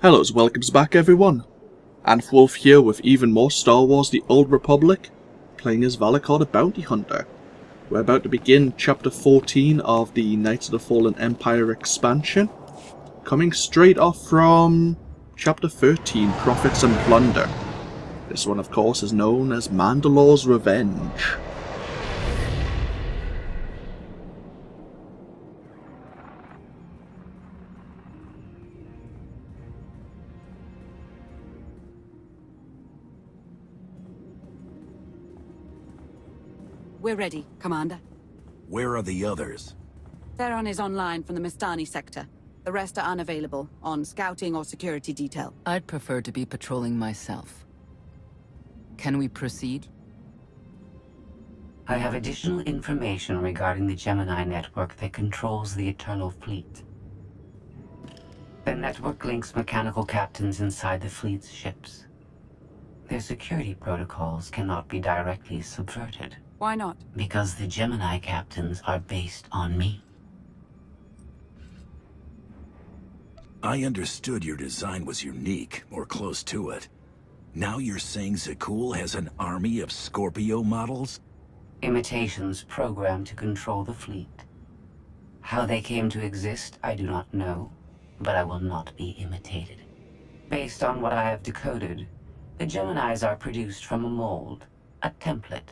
Hello, welcomes back everyone. AnthWolf here with even more Star Wars The Old Republic, playing as Valicar the Bounty Hunter. We're about to begin Chapter 14 of the Knights of the Fallen Empire expansion, coming straight off from Chapter 13, Profits and Plunder. This one of course is known as Mandalore's Revenge. We're ready, Commander. Where are the others? Theron is online from the Mistani sector. The rest are unavailable, on scouting or security detail. I'd prefer to be patrolling myself. Can we proceed? I have additional information regarding the Gemini network that controls the Eternal Fleet. The network links mechanical captains inside the fleet's ships. Their security protocols cannot be directly subverted. Why not? Because the Gemini captains are based on me. I understood your design was unique, or close to it. Now you're saying Zakul has an army of Scorpio models? Imitations programmed to control the fleet. How they came to exist, I do not know, but I will not be imitated. Based on what I have decoded, the Geminis are produced from a mold, a template.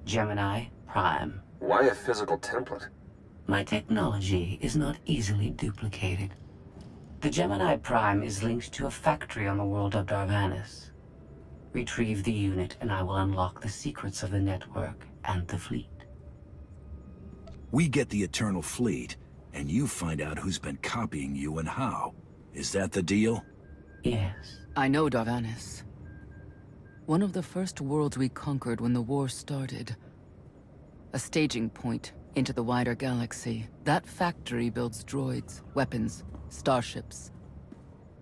Gemini Prime. Why a physical template? My technology is not easily duplicated. The Gemini Prime is linked to a factory on the world of Darvannis. Retrieve the unit and I will unlock the secrets of the network and the fleet. We get the Eternal Fleet, and you find out who's been copying you and how. Is that the deal? Yes. I know Darvannis. One of the first worlds we conquered when the war started. A staging point into the wider galaxy. That factory builds droids, weapons, starships.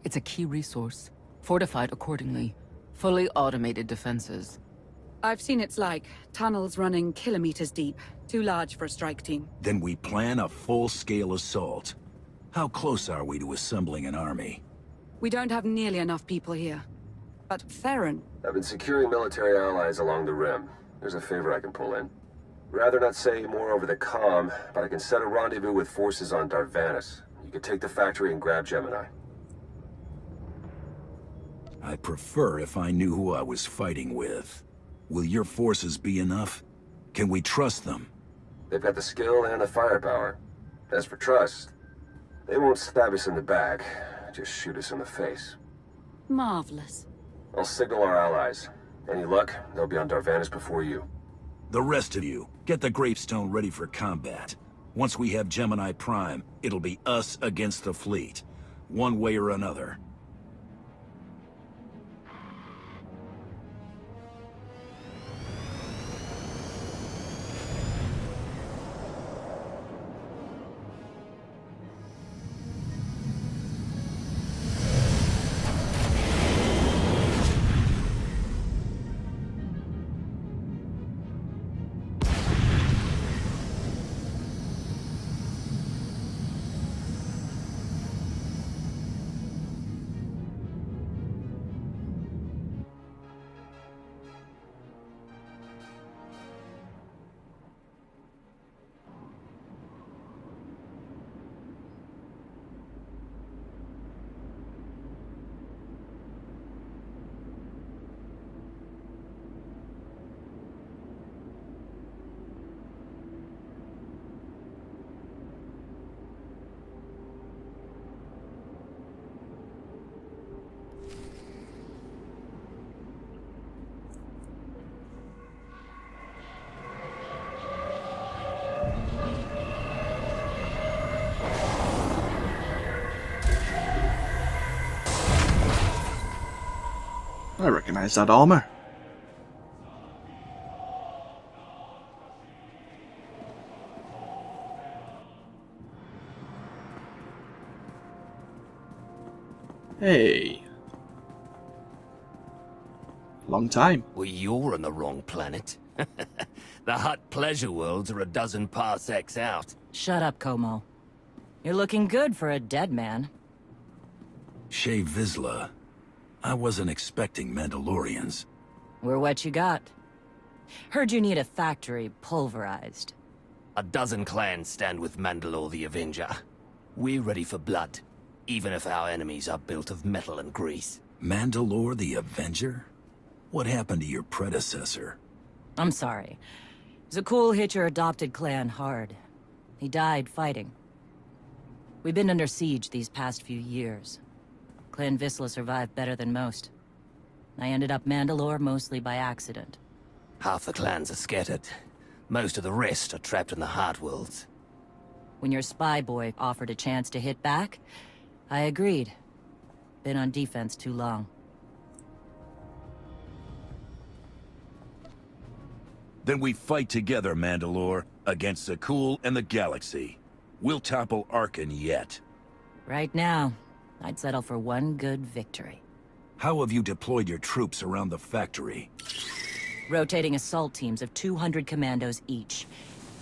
It's a key resource, fortified accordingly. Fully automated defenses. I've seen it's like tunnels running kilometers deep. Too large for a strike team. Then we plan a full-scale assault. How close are we to assembling an army? We don't have nearly enough people here. But Theron... I've been securing military allies along the rim. There's a favor I can pull in. Rather not say more over the comm, but I can set a rendezvous with forces on Darvannis. You can take the factory and grab Gemini. I'd prefer if I knew who I was fighting with. Will your forces be enough? Can we trust them? They've got the skill and the firepower. As for trust, they won't stab us in the back, just shoot us in the face. Marvelous. I'll signal our allies. Any luck, they'll be on Darvannis before you. The rest of you, get the gravestone ready for combat. Once we have Gemini Prime, it'll be us against the fleet. One way or another. I recognize that armor. Hey. Long time. Well, you're on the wrong planet. The hot pleasure worlds are a dozen parsecs out. Shut up, Como. You're looking good for a dead man. Shea Vizsla. I wasn't expecting Mandalorians. We're what you got. Heard you need a factory pulverized. A dozen clans stand with Mandalore the Avenger. We're ready for blood, even if our enemies are built of metal and grease. Mandalore the Avenger? What happened to your predecessor? I'm sorry. Zakul hit your adopted clan hard. He died fighting. We've been under siege these past few years. Clan Vizsla survived better than most. I ended up Mandalore mostly by accident. Half the clans are scattered. Most of the rest are trapped in the Heart Worlds. When your spy boy offered a chance to hit back, I agreed. Been on defense too long. Then we fight together, Mandalore, against Zakul and the galaxy. We'll topple Arkan yet. Right now, I'd settle for one good victory. How have you deployed your troops around the factory? Rotating assault teams of 200 commandos each.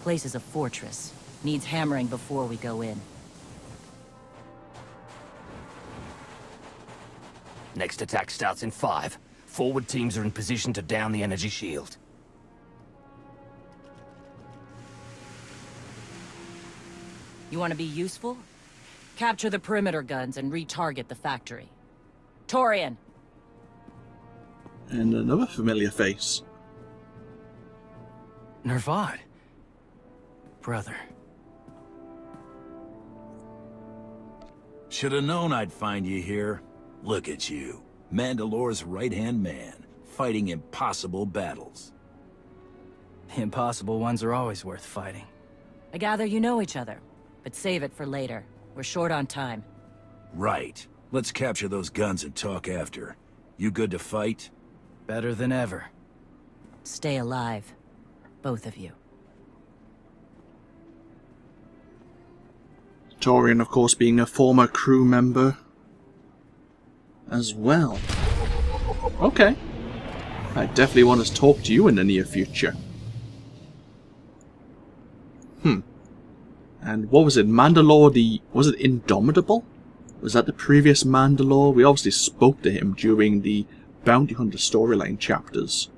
Place is a fortress. Needs hammering before we go in. Next attack starts in 5. Forward teams are in position to down the energy shield. You want to be useful? Capture the perimeter guns and retarget the factory. Torian! And another familiar face. Nervad. Brother. Should have known I'd find you here. Look at you, Mandalore's right-hand man, fighting impossible battles. The impossible ones are always worth fighting. I gather you know each other, but save it for later. We're short on time. Right. Let's capture those guns and talk after. You good to fight? Better than ever. Stay alive. Both of you. Torian, of course, being a former crew member as well. Okay. I definitely want to talk to you in the near future. And what was it? Mandalore was it Indomitable? Was that the previous Mandalore? We obviously spoke to him during the Bounty Hunter storyline chapters.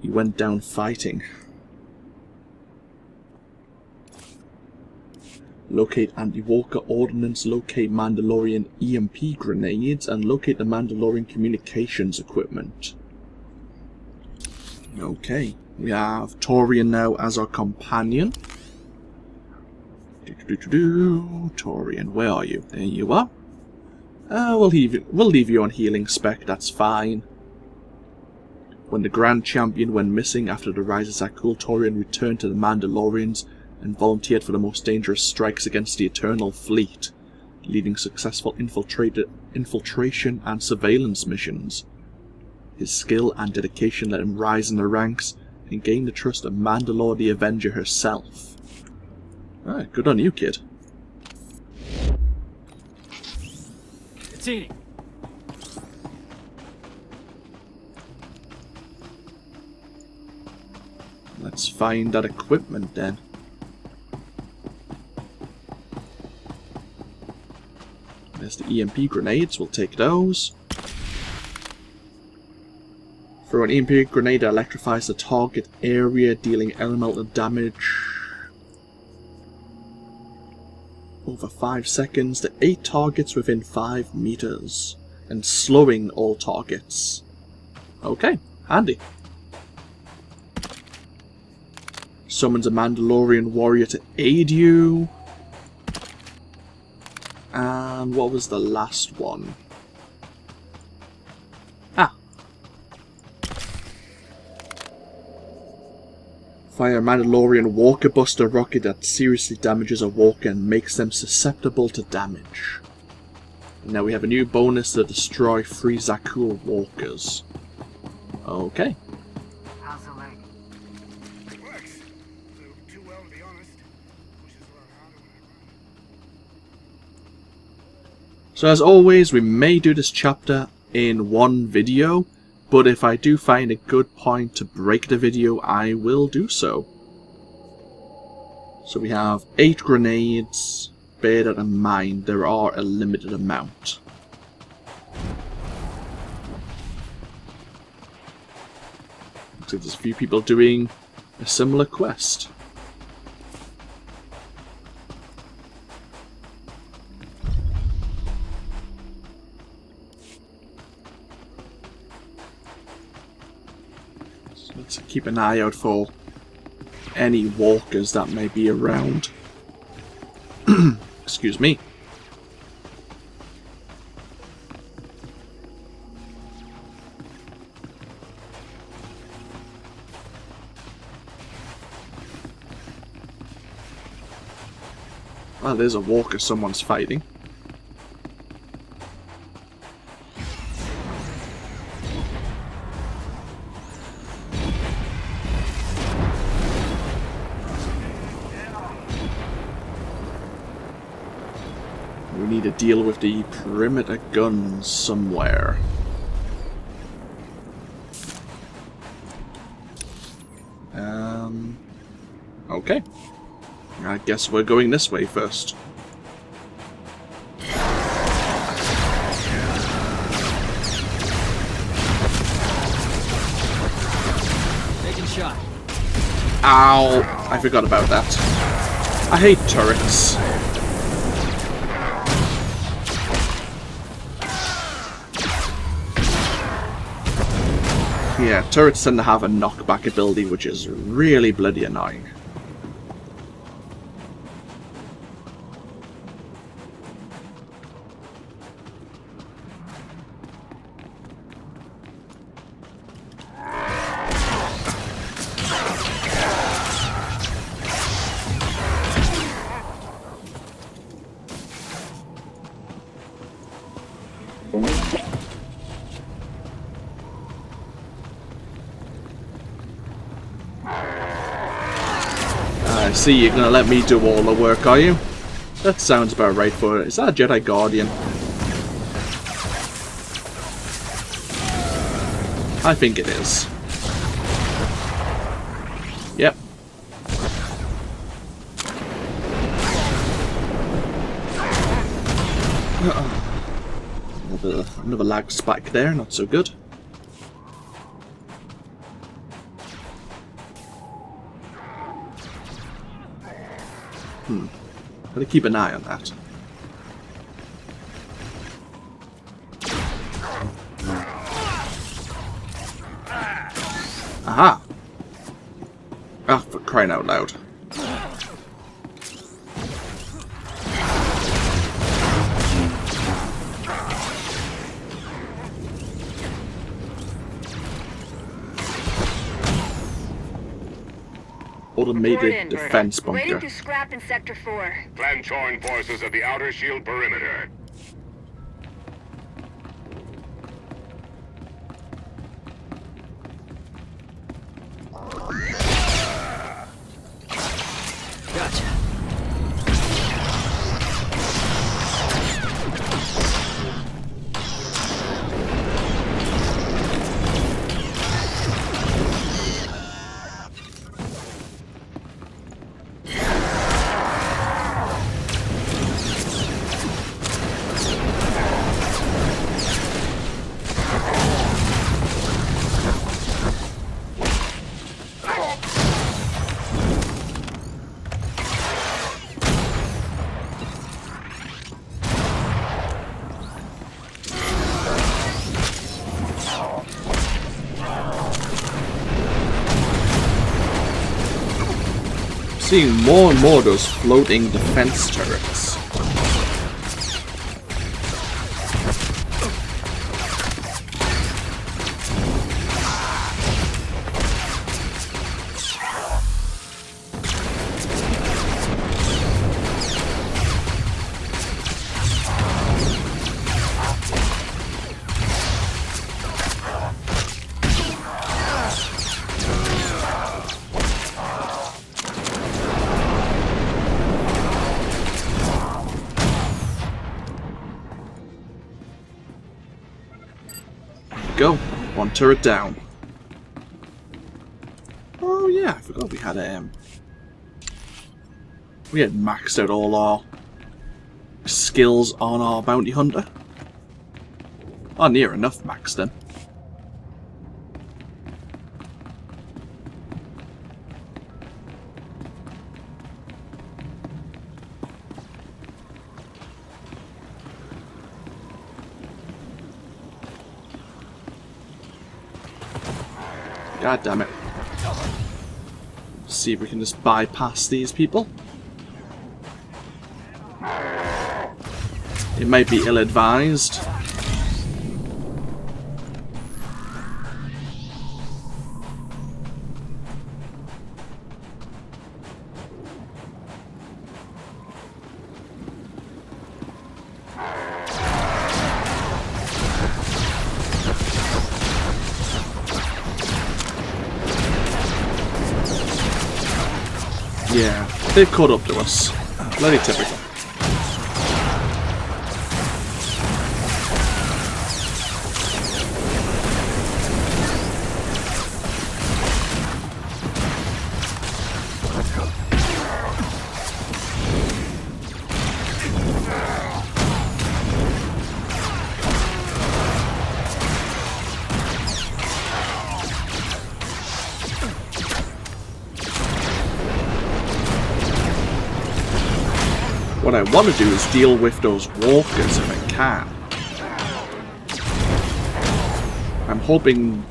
He went down fighting. Locate anti-Walker ordnance, locate Mandalorian EMP grenades, and locate the Mandalorian communications equipment. Okay, we have Torian now as our companion. Torian, where are you? There you are. We'll leave you on healing spec, that's fine. When the Grand Champion went missing after the rise of Zakul, Torian returned to the Mandalorians and volunteered for the most dangerous strikes against the Eternal Fleet, leading successful infiltration and surveillance missions. His skill and dedication let him rise in the ranks and gain the trust of Mandalore the Avenger herself. Alright, good on you, kid. It's eating. Let's find that equipment then. There's the EMP grenades, we'll take those. Throw an EMP grenade that electrifies the target area, dealing elemental damage over 5 seconds to 8 targets within 5 meters, and slowing all targets. Okay, handy. Summons a Mandalorian warrior to aid you. And what was the last one? Fire a Mandalorian Walker Buster rocket that seriously damages a walker and makes them susceptible to damage. And now we have a new bonus to destroy 3 Zakul walkers. Okay. How's the leg? It works. Too well, to be honest. Pushes a lot harder when I run. So as always, we may do this chapter in one video, but if I do find a good point to break the video, I will do so. So we have 8 grenades. Bear that in mind, there are a limited amount. So there's a few people doing a similar quest. So let's keep an eye out for any walkers that may be around. Excuse me. Well, there's a walker someone's fighting. We need to deal with the perimeter guns somewhere. Okay. I guess we're going this way first. Taking shot. Ow! I forgot about that. I hate turrets. Yeah, turrets tend to have a knockback ability, which is really bloody annoying. I see you're gonna let me do all the work, are you? That sounds about right for it. Is that a Jedi Guardian? I think it is. Yep. Another lag spike there, not so good. Gotta keep an eye on that. Aha! Ah, for crying out loud. Automated defense bunker. Waiting to scrap in Sector 4. Clan-torn forces of the Outer Shield perimeter. Gotcha. Seeing more and more of those floating defense turrets. Go. One turret down. Oh yeah, I forgot we had we had maxed out all our skills on our bounty hunter. Oh, near enough maxed then. God damn it. See if we can just bypass these people. It might be ill-advised. Yeah, they've caught up to us. Bloody typical. What I want to do is deal with those walkers if I can. I'm hoping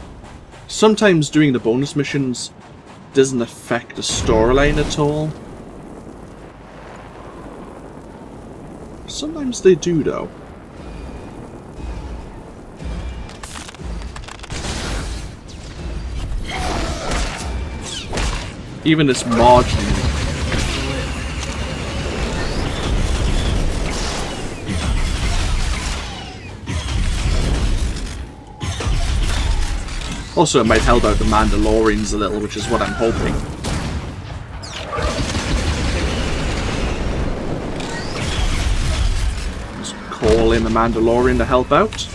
sometimes doing the bonus missions doesn't affect the storyline at all. Sometimes they do though. Even this margin. Also, it might help out the Mandalorians a little, which is what I'm hoping. Just call in the Mandalorian to help out.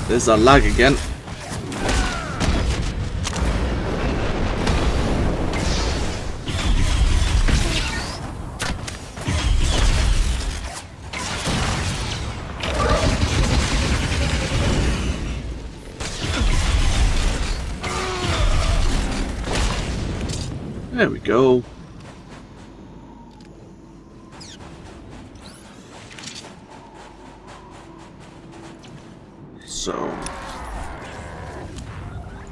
There's a lag again. There we go. So,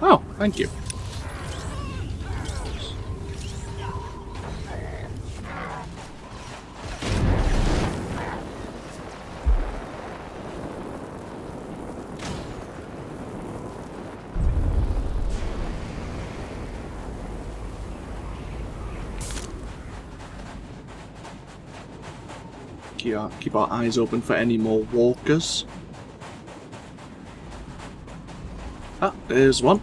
oh, thank you. Keep our eyes open for any more walkers. Ah, there's one.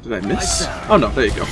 Did I miss? Oh no, there you go.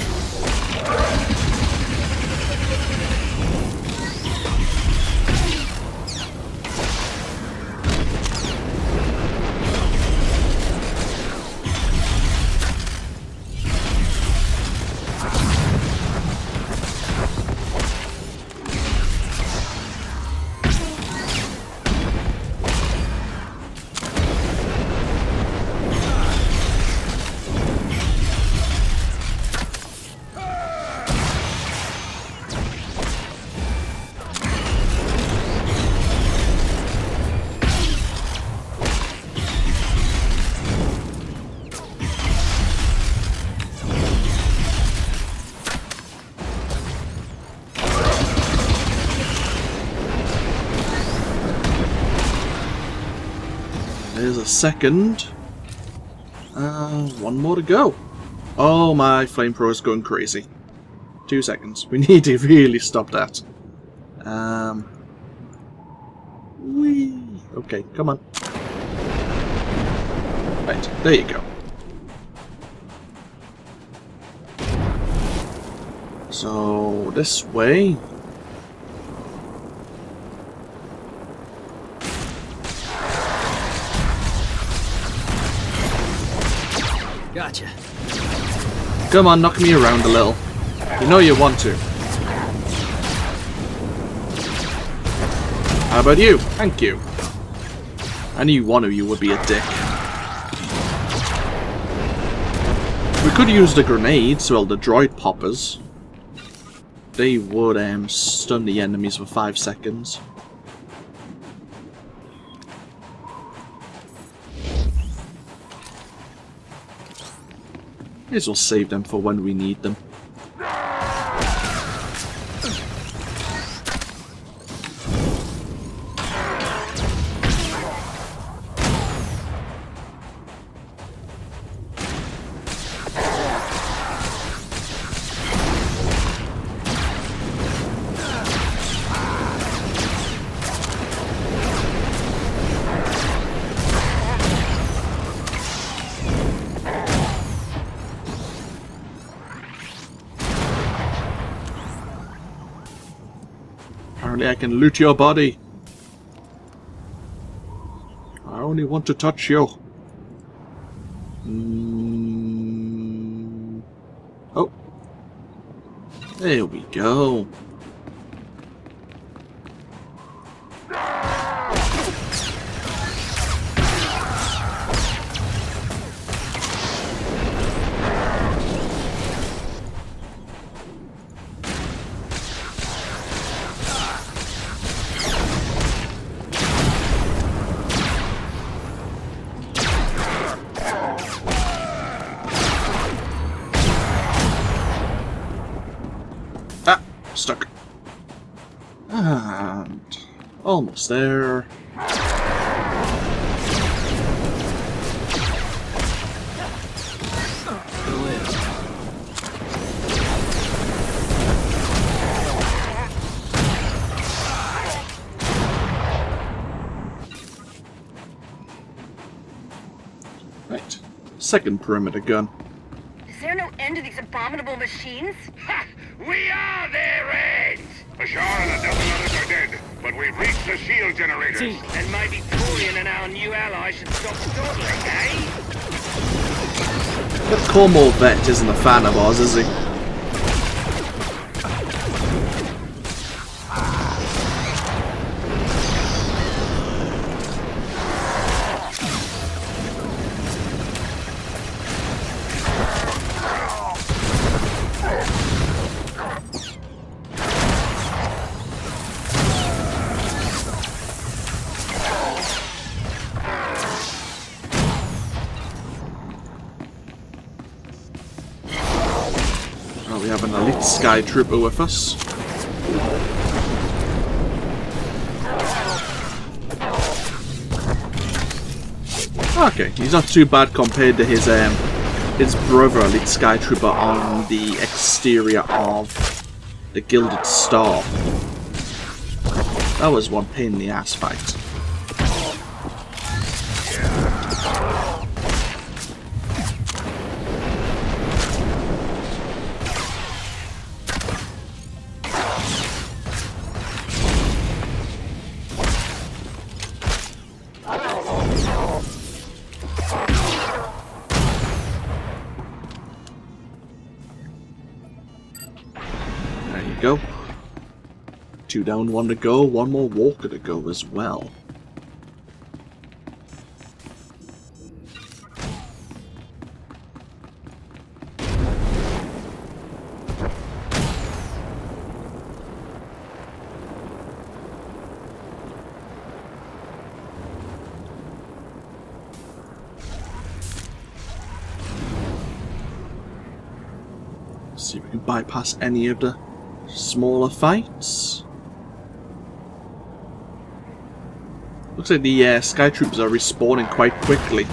There's a second. One more to go. Oh, my flamethrower is going crazy. 2 seconds. We need to really stop that. Whee. Okay, come on. Right, there you go. So, this way. Gotcha. Come on, knock me around a little. You know you want to. How about you? Thank you. I knew one of you would be a dick. We could use the grenades, well, the droid poppers. They would stun the enemies for 5 seconds. May as well save them for when we need them. Apparently I can loot your body. I only want to touch you. Oh. There we go. Stuck. And almost there. Right. Second perimeter gun. Is there no end to these abominable machines? Ha! We are their end! Ashar and a dozen others are dead, but we've reached the shield generators. And maybe Torian and our new ally should stop dawdling, eh? That Cornwall vet isn't a fan of ours, is he? We have an elite sky trooper with us. Okay, he's not too bad compared to his brother, elite sky trooper, on the exterior of the Gilded Star. That was one pain in the ass fight. Go. 2 down, 1 to go, 1 more walker to go as well. See if we can bypass any of the smaller fights. Looks like the sky troopers are respawning quite quickly.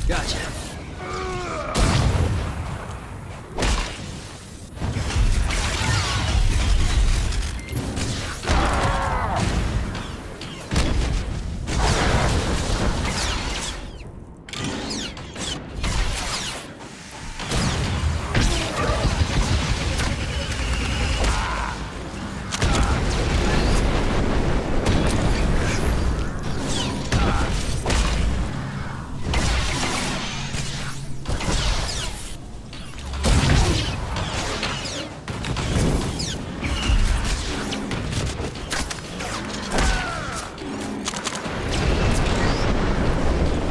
Gotcha.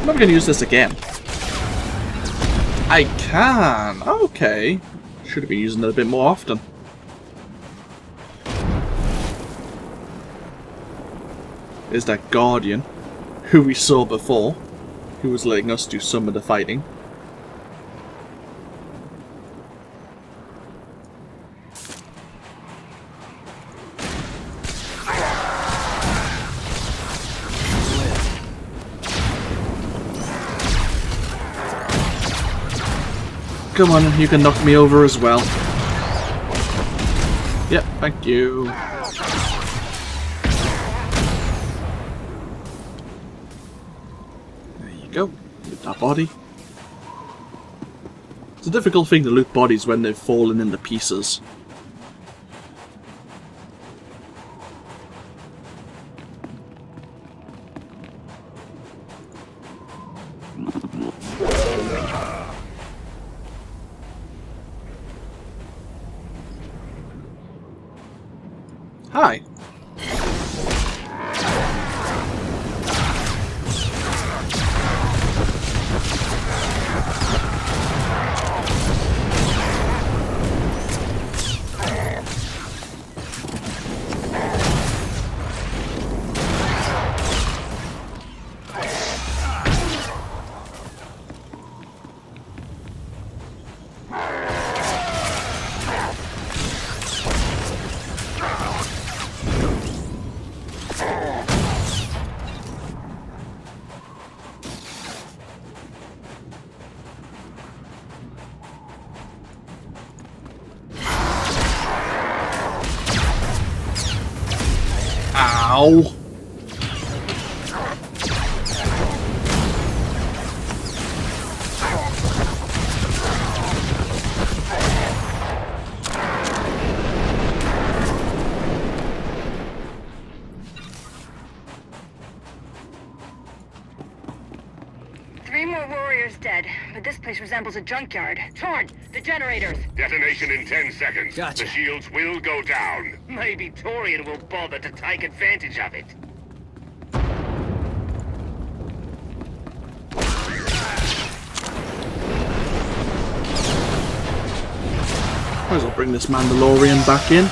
I'm never going to use this again. I can. Okay. Should have been using it a bit more often. Is that Guardian, who we saw before, who was letting us do some of the fighting. Come on, you can knock me over as well. Yep, thank you. There you go. Loot that body. It's a difficult thing to loot bodies when they've fallen into pieces. Hi. Ow. Three more warriors dead, but this place resembles a junkyard. Torn, the generators. Detonation in 10 seconds. Gotcha. The shields will go down. Maybe Torian will bother to take advantage of it. Might as well bring this Mandalorian back in.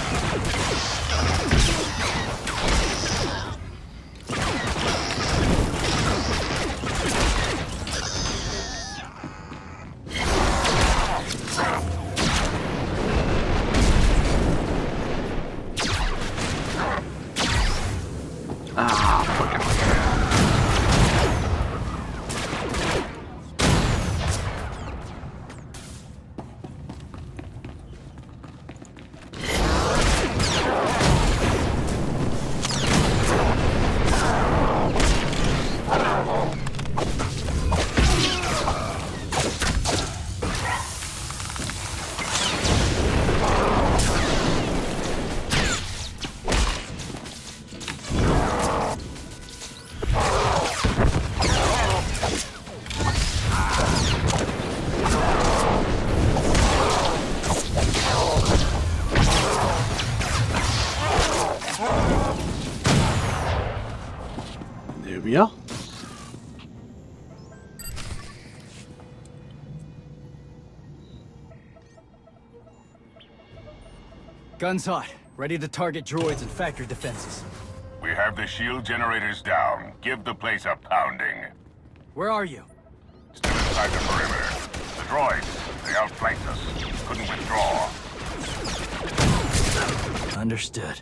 There we are. Guns hot. Ready to target droids and factory defenses. We have the shield generators down. Give the place a pounding. Where are you? Still inside the perimeter. The droids, they outflanked us. Couldn't withdraw. Understood.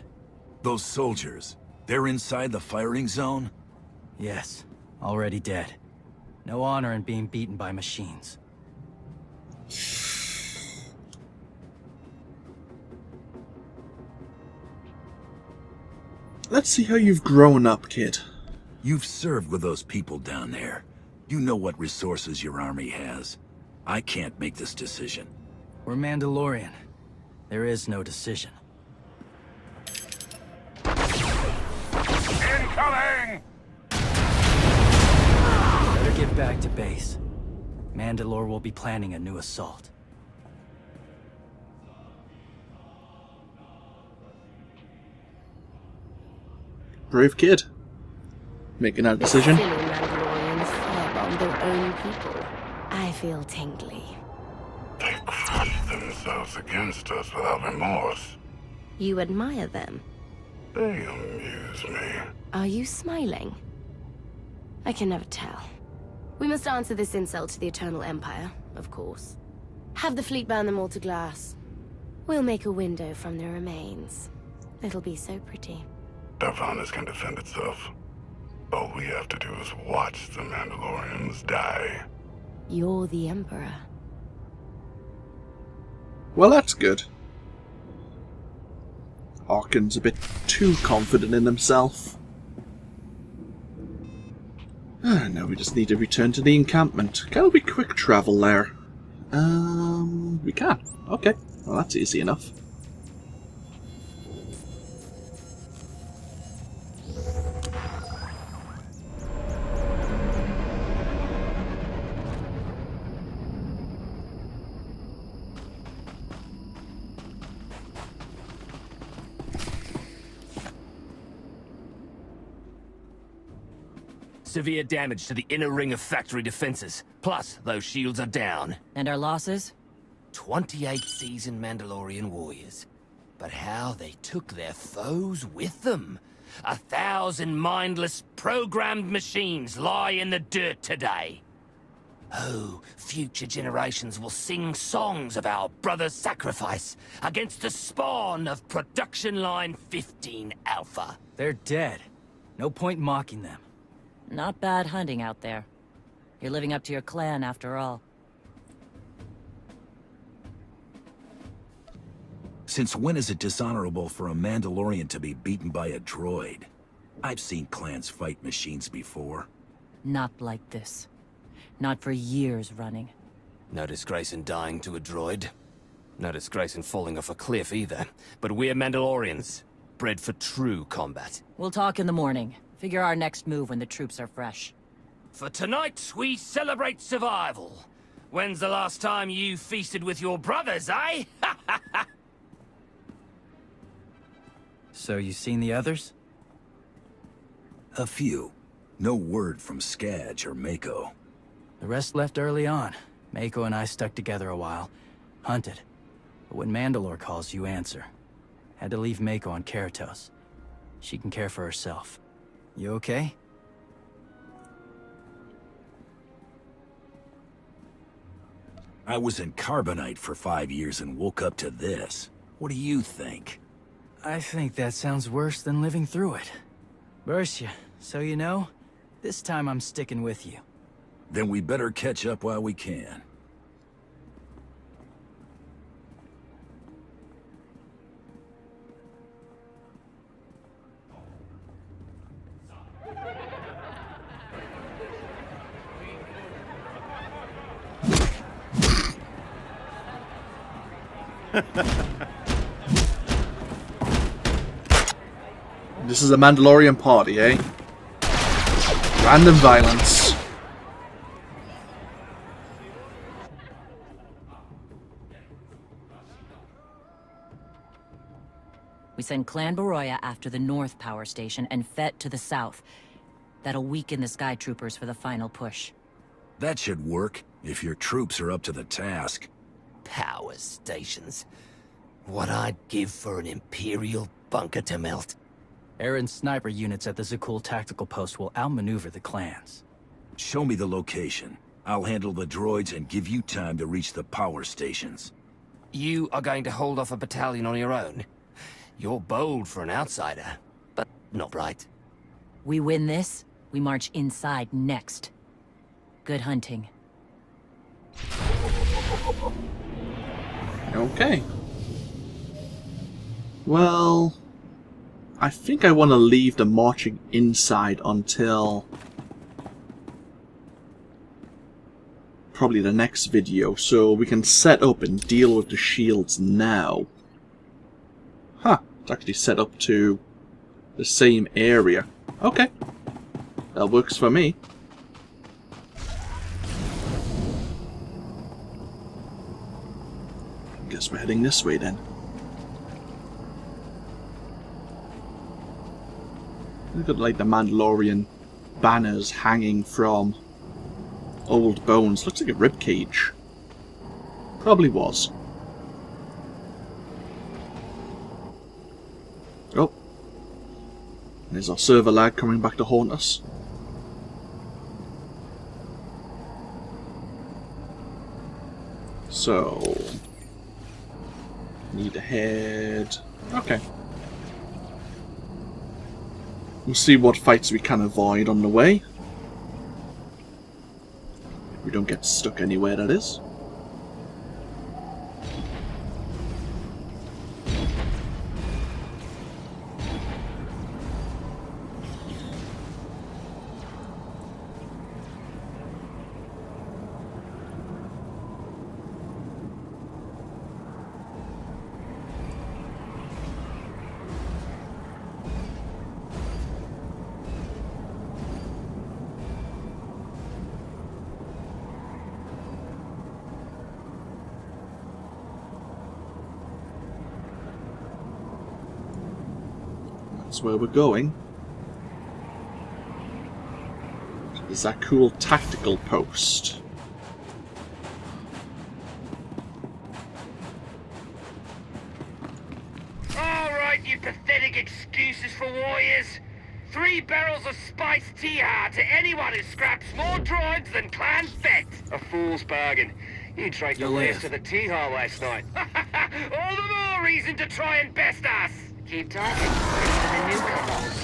Those soldiers, they're inside the firing zone? Yes. Already dead. No honor in being beaten by machines. Let's see how you've grown up, kid. You've served with those people down there. You know what resources your army has. I can't make this decision. We're Mandalorian. There is no decision. Incoming! Better get back to base. Mandalore will be planning a new assault. Brave kid. Making that decision. Silly Mandalorians firebombed their own people. I feel tingly. They crush themselves against us without remorse. You admire them? They amuse me. Are you smiling? I can never tell. We must answer this insult to the Eternal Empire, of course. Have the fleet burn them all to glass. We'll make a window from their remains. It'll be so pretty. Darvannis can defend itself. All we have to do is watch the Mandalorians die. You're the Emperor. Well, that's good. Harkin's a bit too confident in himself. Now we just need to return to the encampment. Can we quick travel there? We can. Okay. Well, that's easy enough. Severe damage to the inner ring of factory defenses. Plus, those shields are down. And our losses? 28 seasoned Mandalorian warriors. But how they took their foes with them. 1,000 mindless, programmed machines lie in the dirt today. Oh, future generations will sing songs of our brother's sacrifice against the spawn of Production Line 15 Alpha. They're dead. No point mocking them. Not bad hunting out there. You're living up to your clan after all. Since when is it dishonorable for a Mandalorian to be beaten by a droid? I've seen clans fight machines before. Not like this. Not for years running. No disgrace in dying to a droid. No disgrace in falling off a cliff either. But we're Mandalorians, bred for true combat. We'll talk in the morning. Figure our next move when the troops are fresh. For tonight, we celebrate survival. When's the last time you feasted with your brothers, eh? So you seen the others? A few. No word from Skadge or Mako. The rest left early on. Mako and I stuck together a while. Hunted. But when Mandalore calls, you answer. Had to leave Mako on Keratos. She can care for herself. You okay? I was in Carbonite for 5 years and woke up to this. What do you think? I think that sounds worse than living through it. Bercia, so you know, this time I'm sticking with you. Then we better catch up while we can. This is a Mandalorian party, eh? Random violence. We send Clan Baroya after the North Power Station and Fett to the south. That'll weaken the Sky Troopers for the final push. That should work, if your troops are up to the task. Power stations. What I'd give for an Imperial bunker to melt. Aaron's sniper units at the Zakul tactical post will outmaneuver the clans. Show me the location. I'll handle the droids and give you time to reach the power stations. You are going to hold off a battalion on your own? You're bold for an outsider, but not right. We win this, we march inside next. Good hunting. Okay. Well, I think I want to leave the marching inside until probably the next video, so we can set up and deal with the shields now. Huh, it's actually set up to the same area. Okay, that works for me. Guess we're heading this way then. Look at like the Mandalorian banners hanging from Old bones. Looks like a rib cage. Probably was. Oh. There's our server lag coming back to haunt us. So... need to head... okay. We'll see what fights we can avoid on the way. We don't get stuck anywhere, that is. That's where we're going. Is that cool tactical post? Alright, you pathetic excuses for warriors. 3 barrels of spiced tea-ha to anyone who scraps more droids than Clan Fett. A fool's bargain. You drank the rest of the tea-ha last night. All the more reason to try and best us. Keep talking. For the newcomers.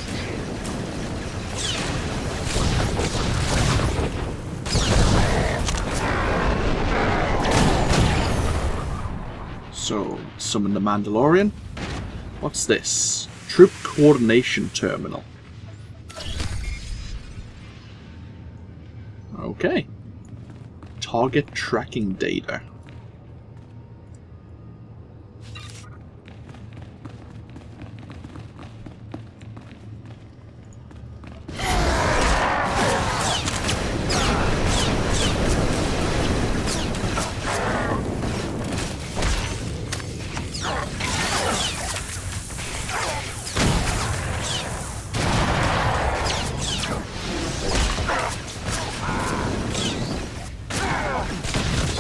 So, summon the Mandalorian. What's this? Troop Coordination Terminal. Okay. Target tracking data.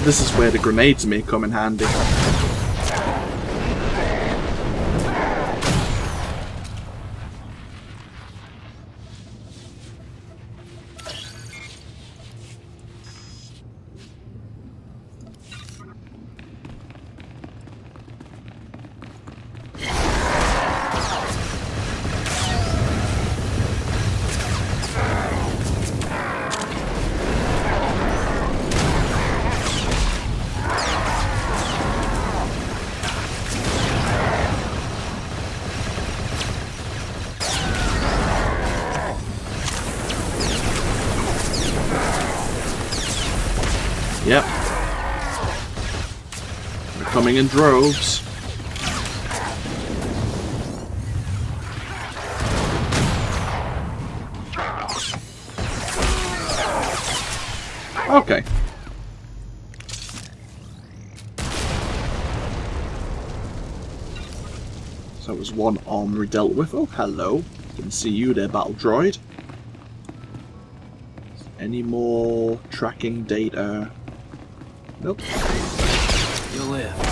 This is where the grenades may come in handy. Yep. They're coming in droves. Okay. So that was one armory dealt with. Oh, hello. Didn't see you there, battle droid. Any more tracking data? Nope. You'll live.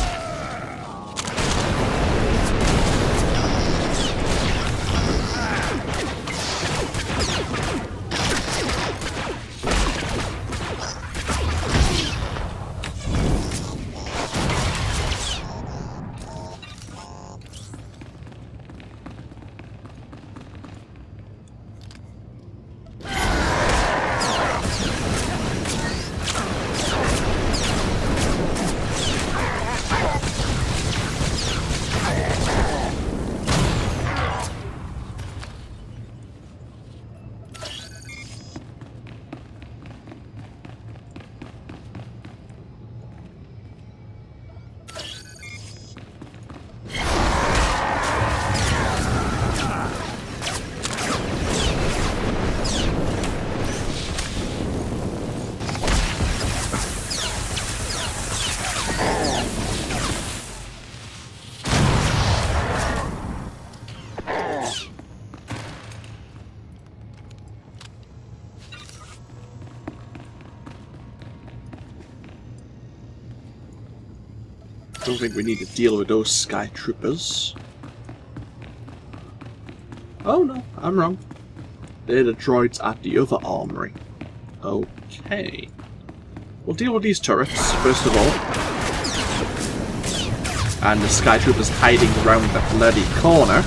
don't think we need to deal with those sky troopers. Oh no, I'm wrong. They're the droids at the other armory. Okay. We'll deal with these turrets, first of all. And the sky troopers hiding around the bloody corner.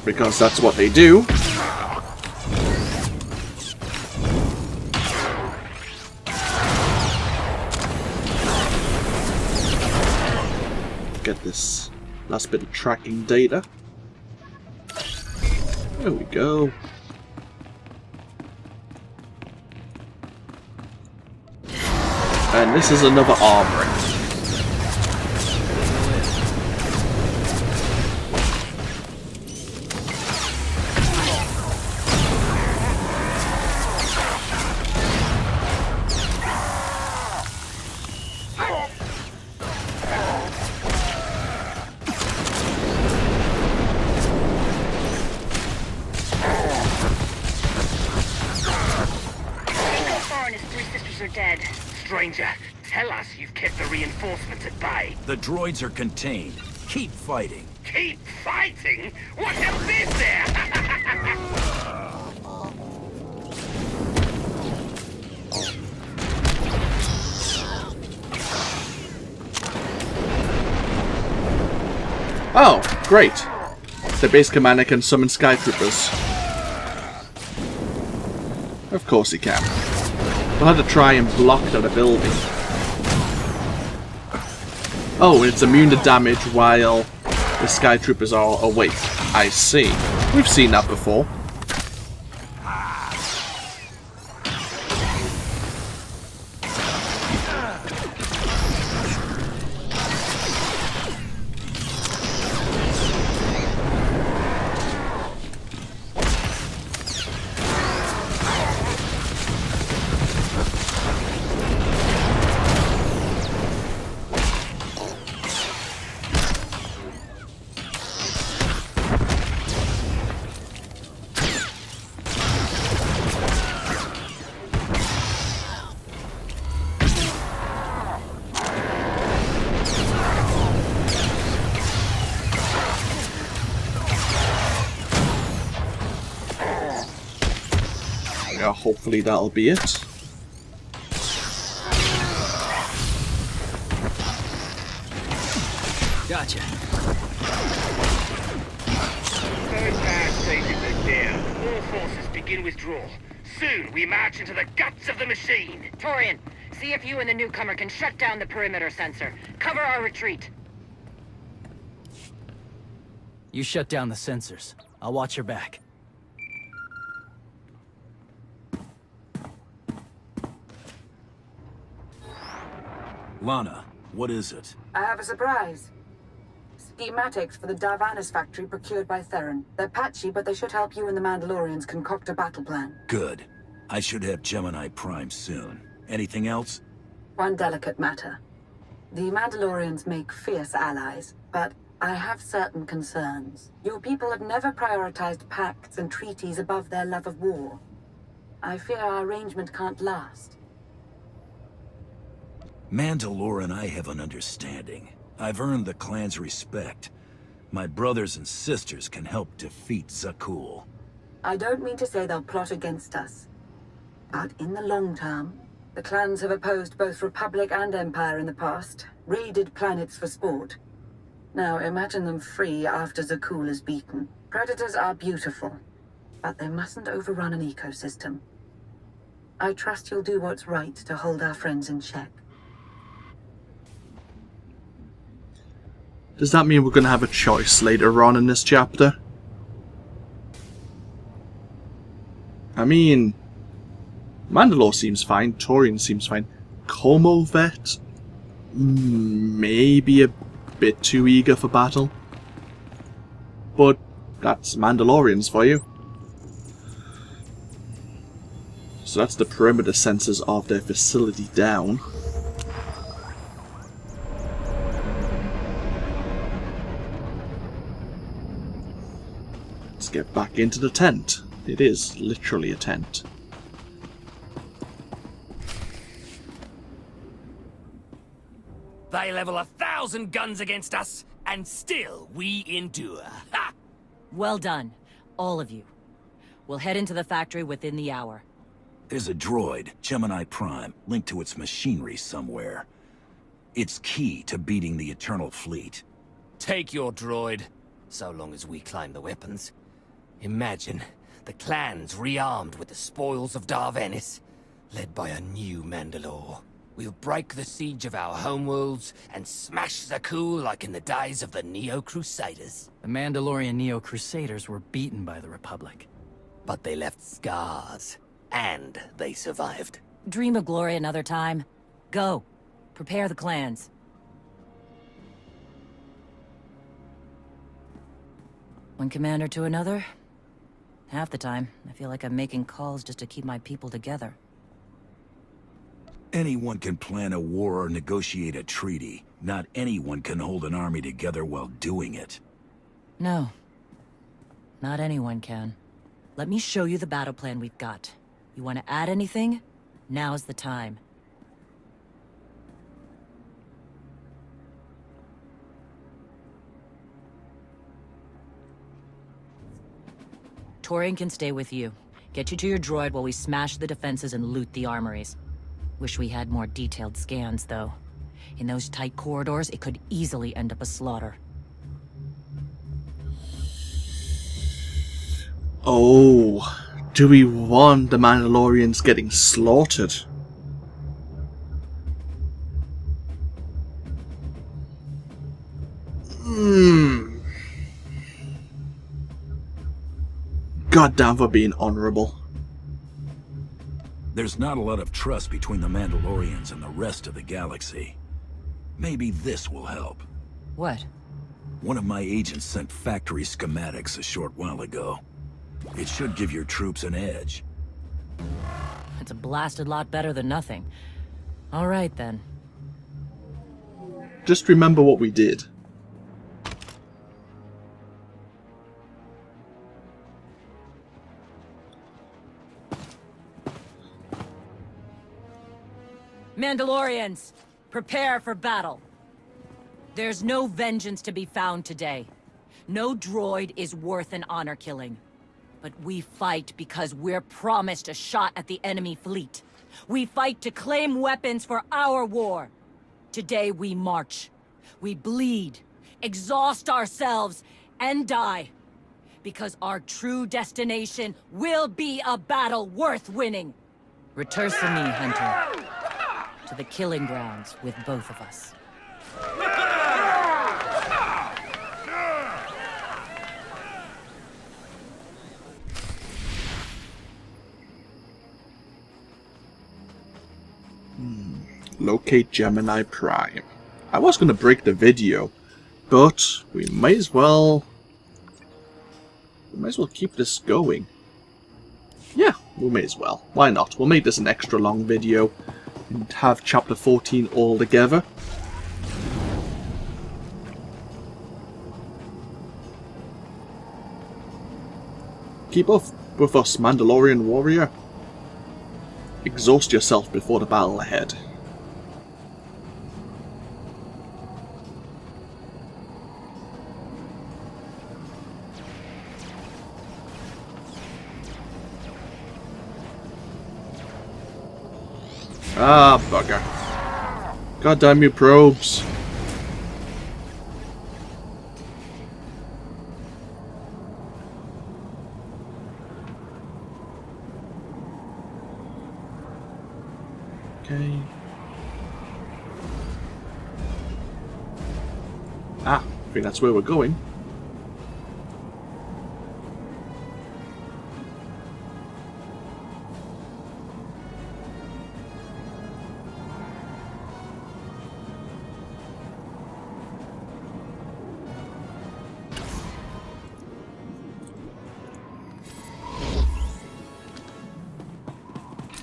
Because that's what they do. Get this last bit of tracking data. There we go. And this is another armory. Stranger, tell us you've kept the reinforcements at bay. The droids are contained. Keep fighting. Keep fighting? What else is there? Oh, great. The base commander can summon sky troopers. Of course he can. We'll have to try and block that ability. Oh, it's immune to damage while the sky troopers are awake. I see. We've seen that before. Yeah, hopefully that'll be it. Gotcha. Third bad stations are down. All forces begin withdrawal. Soon we march into the guts of the machine. Torian, see if you and the newcomer can shut down the perimeter sensor. Cover our retreat. You shut down the sensors. I'll watch your back. Lana, what is it? I have a surprise. Schematics for the Darvannis factory procured by Theron. They're patchy, but they should help you and the Mandalorians concoct a battle plan. Good. I should have Gemini Prime soon. Anything else? One delicate matter. The Mandalorians make fierce allies, but I have certain concerns. Your people have never prioritized pacts and treaties above their love of war. I fear our arrangement can't last. Mandalore and I have an understanding. I've earned the clan's respect. My brothers and sisters can help defeat Zakul. I don't mean to say they'll plot against us. But in the long term, the clans have opposed both Republic and Empire in the past, raided planets for sport. Now imagine them free after Zakul is beaten. Predators are beautiful, but they mustn't overrun an ecosystem. I trust you'll do what's right to hold our friends in check. Does that mean we're going to have a choice later on in this chapter? I mean, Mandalore seems fine, Torian seems fine. Comovet? Maybe a bit too eager for battle. But that's Mandalorians for you. So that's the perimeter sensors of their facility down. Let's get back into the tent. It is literally a tent. They level 1,000 guns against us, and still we endure. Ha! Well done, all of you. We'll head into the factory within the hour. There's a droid, Gemini Prime, linked to its machinery somewhere. It's key to beating the Eternal Fleet. Take your droid, so long as we claim the weapons. Imagine the clans rearmed with the spoils of Darvannis, led by a new Mandalore. We'll break the siege of our homeworlds and smash Zakuul like in the days of the Neo-Crusaders. The Mandalorian Neo-Crusaders were beaten by the Republic. But they left scars, and they survived. Dream of glory another time. Go. Prepare the clans. One commander to another. Half the time, I feel like I'm making calls just to keep my people together. Anyone can plan a war or negotiate a treaty. Not anyone can hold an army together while doing it. No. Not anyone can. Let me show you the battle plan we've got. You want to add anything? Now's the time. Torian can stay with you. Get you to your droid while we smash the defenses and loot the armories. Wish we had more detailed scans, though. In those tight corridors, it could easily end up a slaughter. Oh, do we want the Mandalorians getting slaughtered? Goddamn for being honorable. There's not a lot of trust between the Mandalorians and the rest of the galaxy. Maybe this will help. What? One of my agents sent factory schematics a short while ago. It should give your troops an edge. It's a blasted lot better than nothing. All right, then. Just remember what we did. Mandalorians, prepare for battle. There's no vengeance to be found today. No droid is worth an honor killing. But we fight because we're promised a shot at the enemy fleet. We fight to claim weapons for our war. Today we march. We bleed, exhaust ourselves, and die. Because our true destination will be a battle worth winning. Return to me, Hunter. To the killing grounds with both of us. Locate Gemini Prime. I was going to break the video, but we might as well keep this going. Yeah, we may as well. Why not? We'll make this an extra long video and have chapter 14 all together. Keep up with us, Mandalorian warrior. Exhaust yourself before the battle ahead. Ah, bugger. Goddamn you probes. Okay. Ah, I think that's where we're going.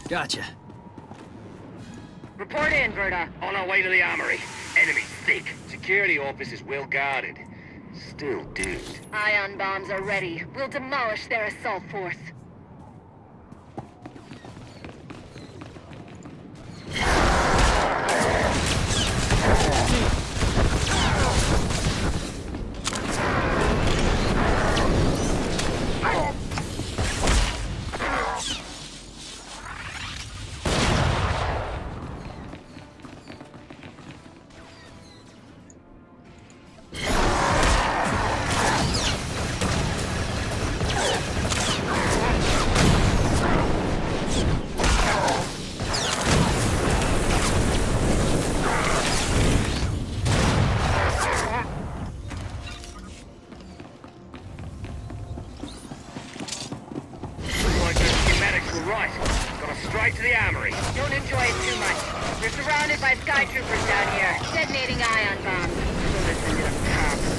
Gotcha. Report in, Verda. On our way to the armory. Enemy thick. Security office is well guarded. Still doomed. Ion bombs are ready. We'll demolish their assault force. We're right. Got us straight to the armory. Don't enjoy it too much. We're surrounded by sky troopers down here, detonating ion bombs. So listen to them cops.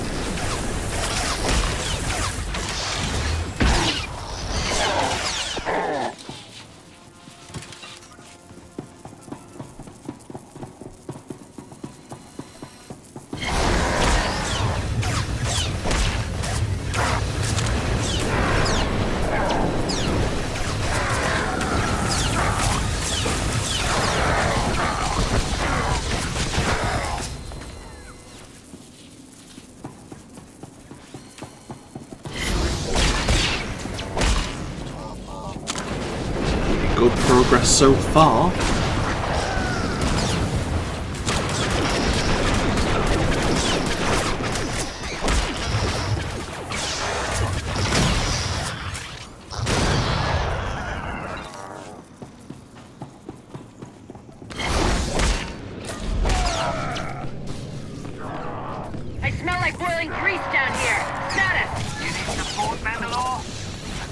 Good progress so far. I smell like boiling grease down here. Status! You need support, Mandalore?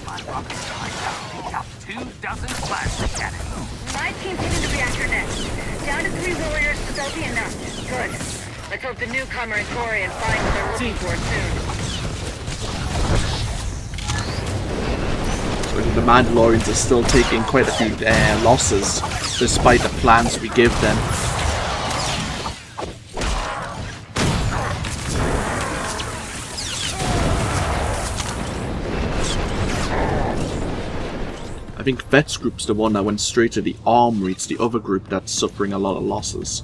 My rocket strike picked up 24 flagship cannons. My team's hitting the reactor next. Down to 3 warriors, but they'll be enough. Good. Let's hope the newcomer and Corian find what they're looking for soon. So the Mandalorians are still taking quite a few losses, despite the plans we give them. I think Vet's group's the one that went straight to the armory. It's the other group that's suffering a lot of losses.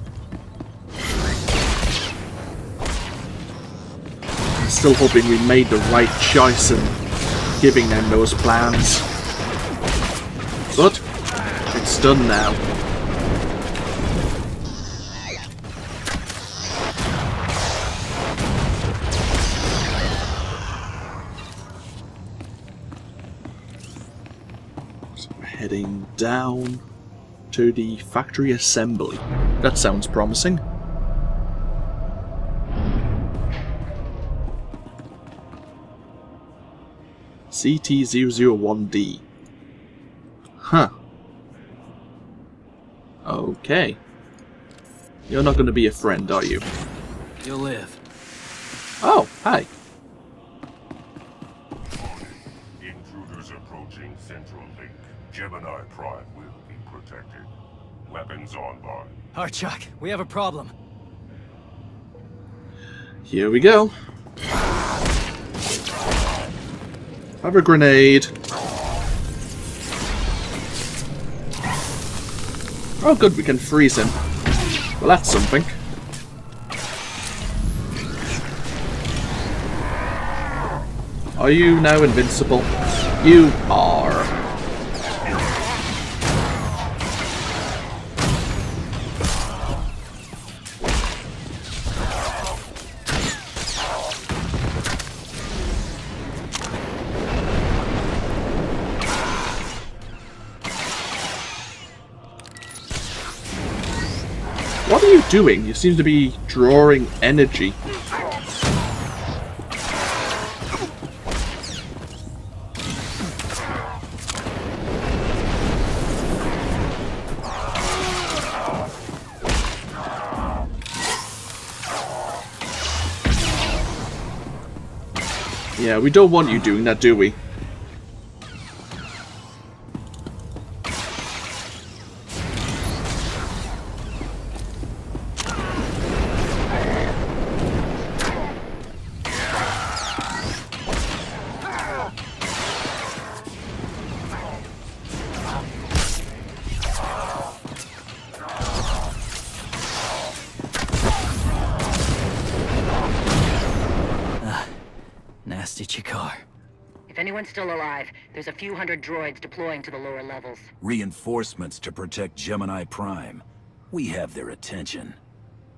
I'm still hoping we made the right choice in giving them those plans. But it's done now. Heading down to the factory assembly. That sounds promising. CT-001D. Huh. Okay. You're not going to be a friend, are you? You'll live. Oh, hi. Intruders approaching Central Link. Gemini Prime will be protected. Weapons on board. Archak, we have a problem. Here we go. Have a grenade. Oh good, we can freeze him. Well, that's something. Are you now invincible? You are. What are you doing? You seem to be drawing energy. Yeah, we don't want you doing that, do we? Nasty Chikar. If anyone's still alive, there's a few hundred droids deploying to the lower levels. Reinforcements to protect Gemini Prime. We have their attention.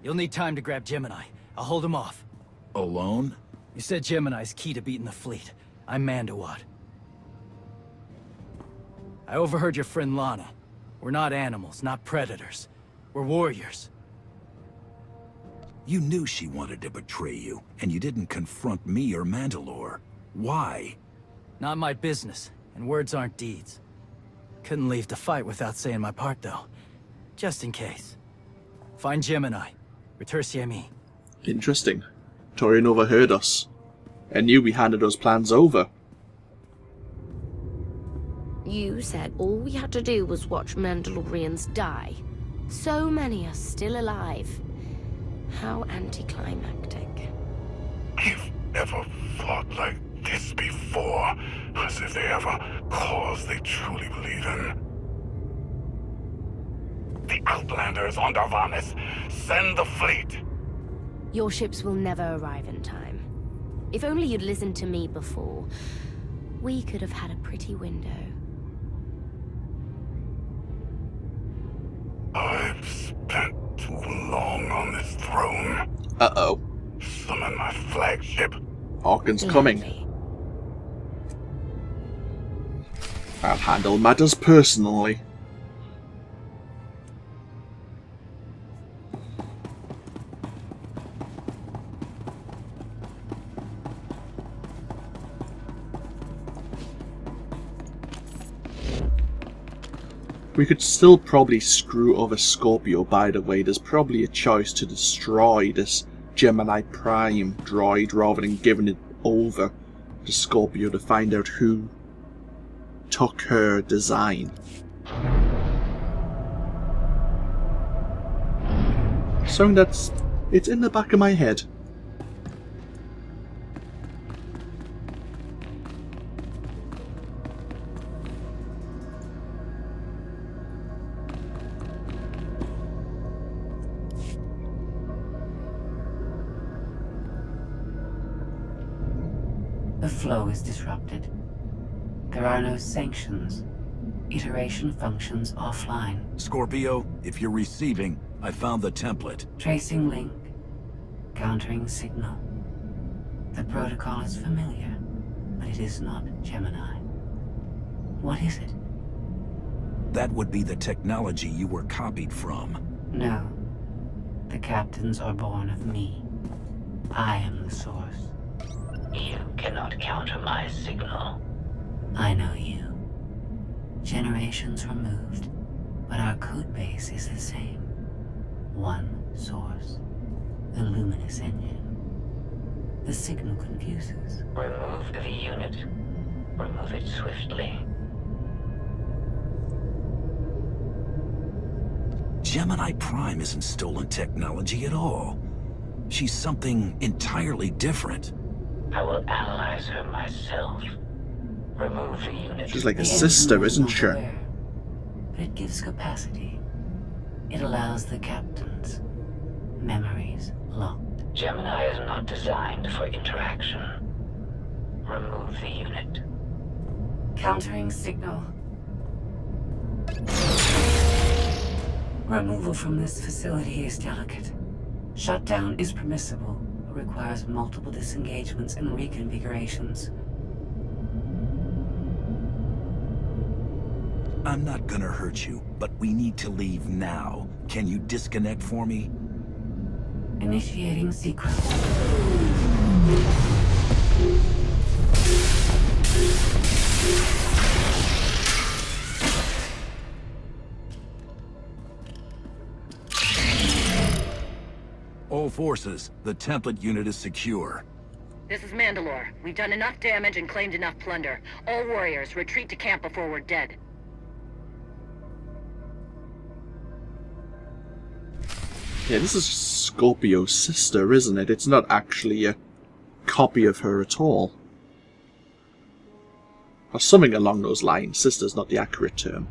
You'll need time to grab Gemini. I'll hold him off. Alone? You said Gemini's key to beating the fleet. I'm Mandawat. I overheard your friend Lana. We're not animals, not predators. We're warriors. You knew she wanted to betray you, and you didn't confront me or Mandalore. Why? Not my business, and words aren't deeds. Couldn't leave to fight without saying my part, though. Just in case. Find Gemini. Retursier me. Interesting. Torian overheard us and knew we handed those plans over. You said all we had to do was watch Mandalorians die. So many are still alive. How anticlimactic. I've never fought like this before. As if they have a cause they truly believe in. The Outlanders on Darvannis. Send the fleet. Your ships will never arrive in time. If only you'd listened to me before, we could have had a pretty window. I've spent too long on this throne. Uh-oh. Summon my flagship. Hawkins coming. I'll handle matters personally. We could still probably screw over Scorpio, by the way. There's probably a choice to destroy this Gemini Prime droid rather than giving it over to Scorpio to find out who took her design. So it's in the back of my head. The flow is disrupted. There are no sanctions. Iteration functions offline. Scorpio, if you're receiving, I found the template. Tracing link. Countering signal. The protocol is familiar, but it is not Gemini. What is it? That would be the technology you were copied from. No. The captains are born of me. I am the source. You cannot counter my signal. I know you. Generations removed, but our code base is the same. One source. The luminous engine. The signal confuses. Remove the unit. Remove it swiftly. Gemini Prime isn't stolen technology at all. She's something entirely different. I will analyze her myself. Remove the unit. She's like a sister, isn't she? But it gives capacity. It allows the captains. Memories locked. Gemini is not designed for interaction. Remove the unit. Countering signal. Removal from this facility is delicate. Shutdown is permissible, but requires multiple disengagements and reconfigurations. I'm not gonna hurt you, but we need to leave now. Can you disconnect for me? Initiating sequence. All forces, the template unit is secure. This is Mandalore. We've done enough damage and claimed enough plunder. All warriors, retreat to camp before we're dead. Yeah, this is Scorpio's sister, isn't it? It's not actually a copy of her at all. Or something along those lines. Sister's not the accurate term.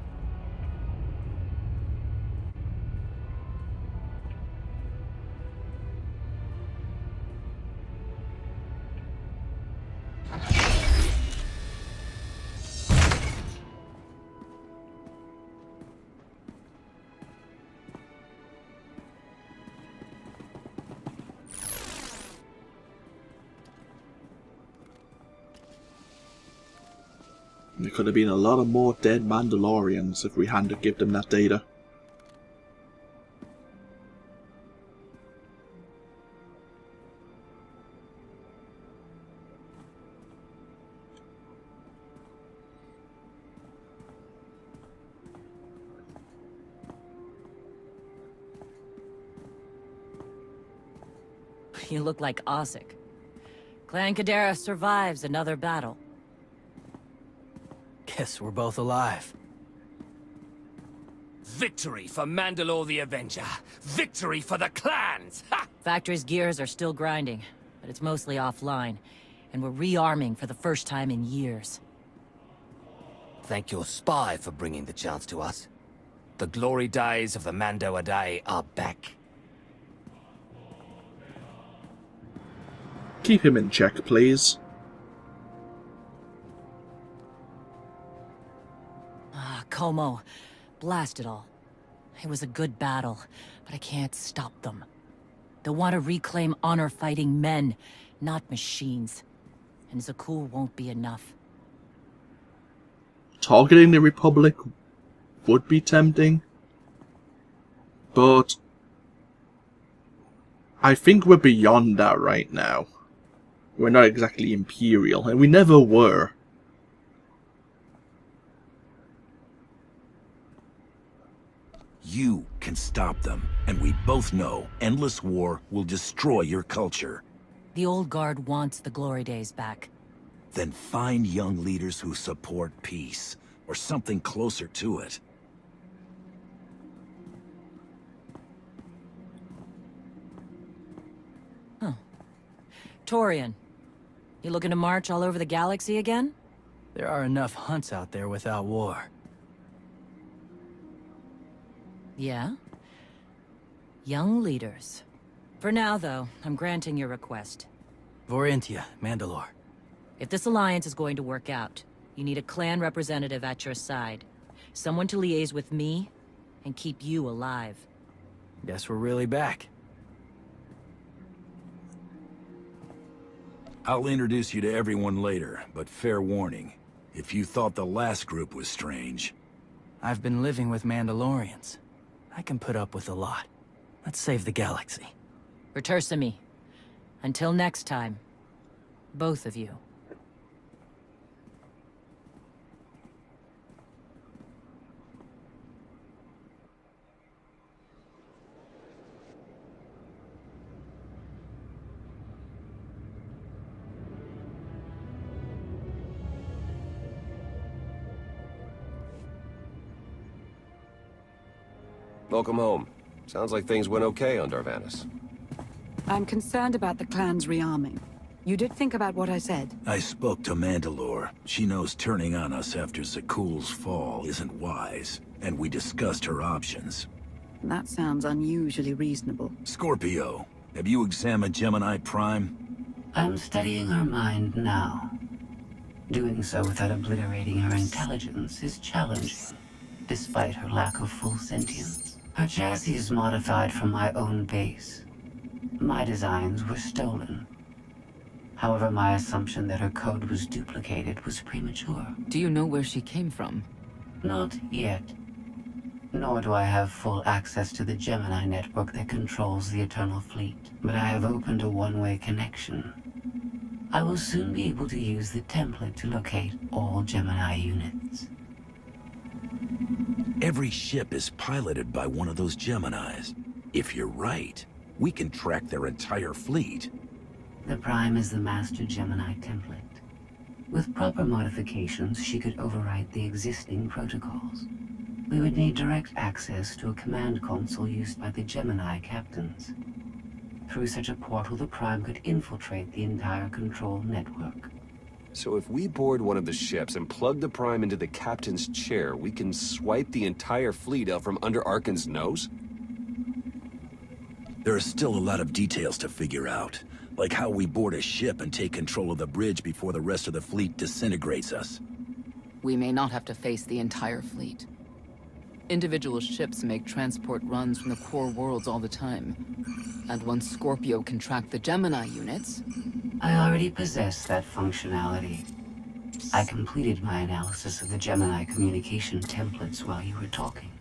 There could have been a lot of more dead Mandalorians if we hadn't give them that data. You look like Ossic. Clan Kadera survives another battle. Guess we're both alive. Victory for Mandalore the Avenger! Victory for the clans! Ha! Factory's gears are still grinding, but it's mostly offline. And we're rearming for the first time in years. Thank your spy for bringing the chance to us. The glory days of the Mando Adae are back. Keep him in check, please. Ah, Como. Blast it all. It was a good battle, but I can't stop them. They want to reclaim honor-fighting men, not machines. And Zakul won't be enough. Targeting the Republic would be tempting, but I think we're beyond that right now. We're not exactly Imperial, and we never were. You can stop them, and we both know endless war will destroy your culture. The old guard wants the glory days back. Then find young leaders who support peace, or something closer to it. Huh. Torian, you looking to march all over the galaxy again? There are enough hunts out there without war. Yeah? Young leaders. For now, though, I'm granting your request. Vorintia, Mandalore. If this alliance is going to work out, you need a clan representative at your side. Someone to liaise with me, and keep you alive. Guess we're really back. I'll introduce you to everyone later, but fair warning. If you thought the last group was strange... I've been living with Mandalorians. I can put up with a lot. Let's save the galaxy. Retursamy. Until next time. Both of you. Welcome home. Sounds like things went okay on Darvannis. I'm concerned about the clan's rearming. You did think about what I said? I spoke to Mandalore. She knows turning on us after Zakul's fall isn't wise, and we discussed her options. That sounds unusually reasonable. Scorpio, have you examined Gemini Prime? I'm studying her mind now. Doing so without obliterating her intelligence is challenging, despite her lack of full sentience. Her chassis is modified from my own base. My designs were stolen. However, my assumption that her code was duplicated was premature. Do you know where she came from? Not yet. Nor do I have full access to the Gemini network that controls the Eternal Fleet. But I have opened a one-way connection. I will soon be able to use the template to locate all Gemini units. Every ship is piloted by one of those Geminis. If you're right, we can track their entire fleet. The Prime is the master Gemini template. With proper modifications, she could overwrite the existing protocols. We would need direct access to a command console used by the Gemini captains. Through such a portal, the Prime could infiltrate the entire control network. So if we board one of the ships and plug the Prime into the captain's chair, we can swipe the entire fleet out from under Arkan's nose? There are still a lot of details to figure out, like how we board a ship and take control of the bridge before the rest of the fleet disintegrates us. We may not have to face the entire fleet. Individual ships make transport runs from the core worlds all the time. And once Scorpio can track the Gemini units... I already possess that functionality. I completed my analysis of the Gemini communication templates while you were talking.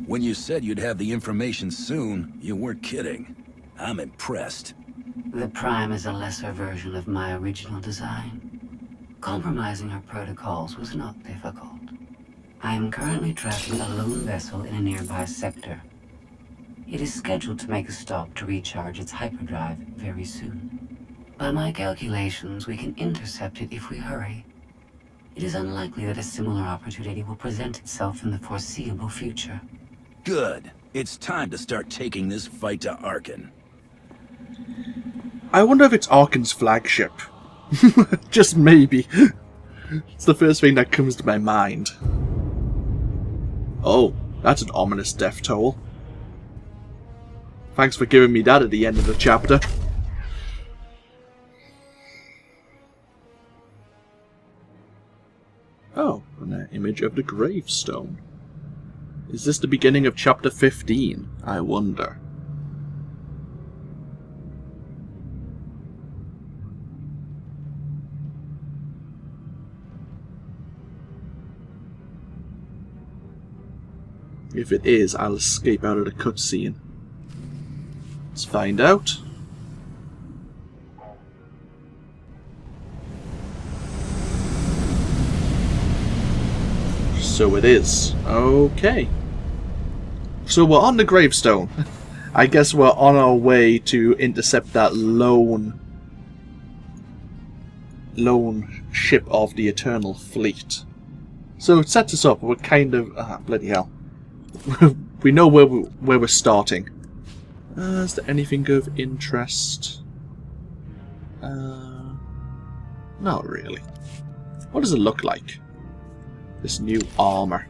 When you said you'd have the information soon, you weren't kidding. I'm impressed. The Prime is a lesser version of my original design. Compromising her protocols was not difficult. I am currently tracking a lone vessel in a nearby sector. It is scheduled to make a stop to recharge its hyperdrive very soon. By my calculations, we can intercept it if we hurry. It is unlikely that a similar opportunity will present itself in the foreseeable future. Good. It's time to start taking this fight to Arkan. I wonder if it's Arkan's flagship. Just maybe. It's the first thing that comes to my mind. Oh, that's an ominous death toll. Thanks for giving me that at the end of the chapter. Oh, an image of the gravestone. Is this the beginning of chapter 15? I wonder. If it is, I'll escape out of the cutscene. Let's find out. So it is. Okay. So we're on the gravestone. I guess we're on our way to intercept that lone ship of the Eternal Fleet. So it sets us up. We're kind of... bloody hell. We know where we're starting. Is there anything of interest? Not really. What does it look like? This new armor.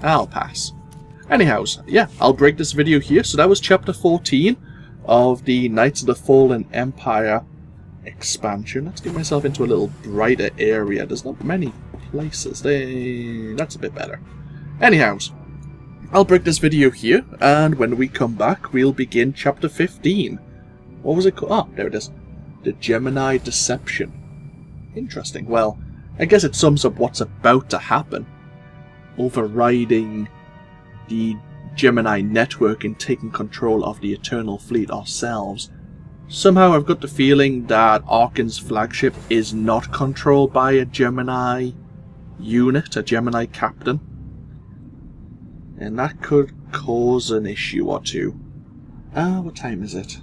I'll pass. Anyhows, yeah, I'll break this video here. So that was chapter 14 of the Knights of the Fallen Empire expansion. Let's get myself into a little brighter area. There's not many places. That's a bit better. Anyhows, I'll break this video here, and when we come back, we'll begin chapter 15. What was it called? Oh, there it is. The Gemini Deception. Interesting. Well, I guess it sums up what's about to happen. Overriding the Gemini network and taking control of the Eternal Fleet ourselves. Somehow I've got the feeling that Arkan's flagship is not controlled by a Gemini unit, a Gemini captain. And that could cause an issue or two. What time is it?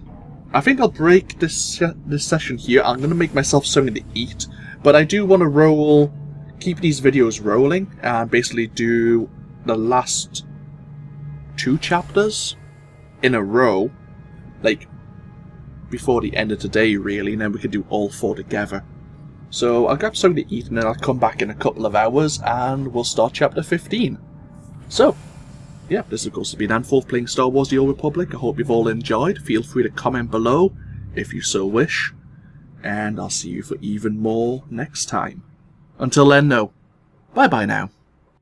I think I'll break this session here. I'm going to make myself something to eat. But I do want to keep these videos rolling and basically do the last 2 chapters in a row. Like, before the end of today, really. And then we can do all 4 together. So I'll grab something to eat and then I'll come back in a couple of hours and we'll start chapter 15. So, yeah, this of course has been AnthWolf playing Star Wars The Old Republic. I hope you've all enjoyed. Feel free to comment below if you so wish. And I'll see you for even more next time. Until then, no. Bye-bye now.